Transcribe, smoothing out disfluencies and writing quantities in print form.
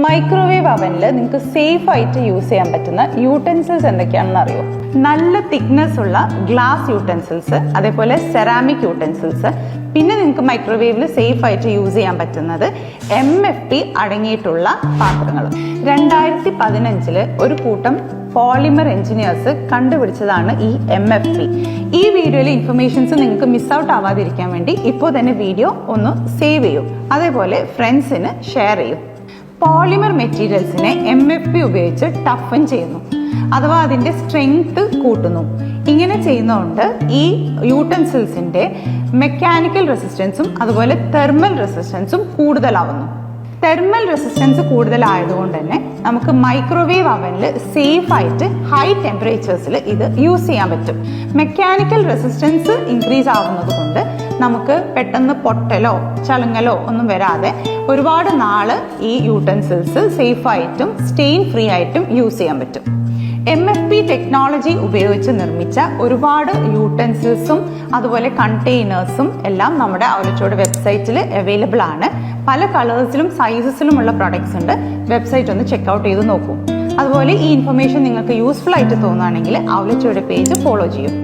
Microwave അവനിൽ നിങ്ങൾക്ക് safe ആയിട്ട് യൂസ് ചെയ്യാൻ പറ്റുന്ന യൂട്ടൻസിൽസ് എന്തൊക്കെയാണെന്ന് അറിയോ? നല്ല തിക്നെസ് ഉള്ള ഗ്ലാസ് യൂട്ടൻസിൽസ്, അതേപോലെ സെറാമിക് യൂട്ടൻസിൽസ്, പിന്നെ നിങ്ങൾക്ക് മൈക്രോവേവിൽ സേഫ് ആയിട്ട് യൂസ് ചെയ്യാൻ പറ്റുന്നത് MFP അടങ്ങിയിട്ടുള്ള പാത്രങ്ങളും. 2015 ഒരു കൂട്ടം പോളിമർ എഞ്ചിനീയേഴ്സ് കണ്ടുപിടിച്ചതാണ് ഈ MFP. ഈ വീഡിയോയിലെ ഇൻഫർമേഷൻസ് നിങ്ങൾക്ക് മിസ് ഔട്ട് ആവാതിരിക്കാൻ വേണ്ടി ഇപ്പോൾ തന്നെ വീഡിയോ ഒന്ന് സേവ് ചെയ്യും, അതേപോലെ ഫ്രണ്ട്സിന് ഷെയർ ചെയ്യും. പോളിമർ മെറ്റീരിയൽസിനെ MFP ഉപയോഗിച്ച് ടഫൻ ചെയ്യുന്നു, അഥവാ അതിൻ്റെ സ്ട്രെങ്ത് കൂട്ടുന്നു. ഇങ്ങനെ ചെയ്യുന്നതുകൊണ്ട് ഈ യൂട്ടൻസിൽസിൻ്റെ മെക്കാനിക്കൽ റെസിസ്റ്റൻസും അതുപോലെ തെർമൽ റെസിസ്റ്റൻസും കൂടുതലാവുന്നു. തെർമൽ റെസിസ്റ്റൻസ് കൂടുതലായതുകൊണ്ട് തന്നെ നമുക്ക് മൈക്രോവേവ് അവനിൽ സേഫ് ആയിട്ട് ഹൈ ടെമ്പറേച്ചേഴ്സിൽ ഇത് യൂസ് ചെയ്യാൻ പറ്റും. മെക്കാനിക്കൽ റെസിസ്റ്റൻസ് ഇൻക്രീസ് ആവുന്നത് കൊണ്ട് നമുക്ക് പെട്ടെന്ന് പൊട്ടലോ ചളുങ്ങലോ ഒന്നും വരാതെ ഒരുപാട് നാള് ഈ യൂട്ടൻസിൽസ് സേഫ് ആയിട്ടും സ്റ്റെയിൻ ഫ്രീ ആയിട്ടും യൂസ് ചെയ്യാൻ പറ്റും. MFP ടെക്നോളജി ഉപയോഗിച്ച് നിർമ്മിച്ച ഒരുപാട് യൂട്ടൻസിൽസും അതുപോലെ കണ്ടെയ്നേഴ്സും എല്ലാം നമ്മുടെ ഔലച്ചോട് വെബ്സൈറ്റിൽ അവൈലബിൾ ആണ്. പല കളേഴ്സിലും സൈസസിലുമുള്ള പ്രൊഡക്ട്സ് ഉണ്ട്. വെബ്സൈറ്റ് ഒന്ന് ചെക്ക്ഔട്ട് ചെയ്ത് നോക്കൂ. അതുപോലെ ഈ ഇൻഫർമേഷൻ നിങ്ങൾക്ക് യൂസ്ഫുൾ ആയിട്ട് തോന്നുകയാണെങ്കിൽ ഔലച്ചോട് പേജ് ഫോളോ ചെയ്യും.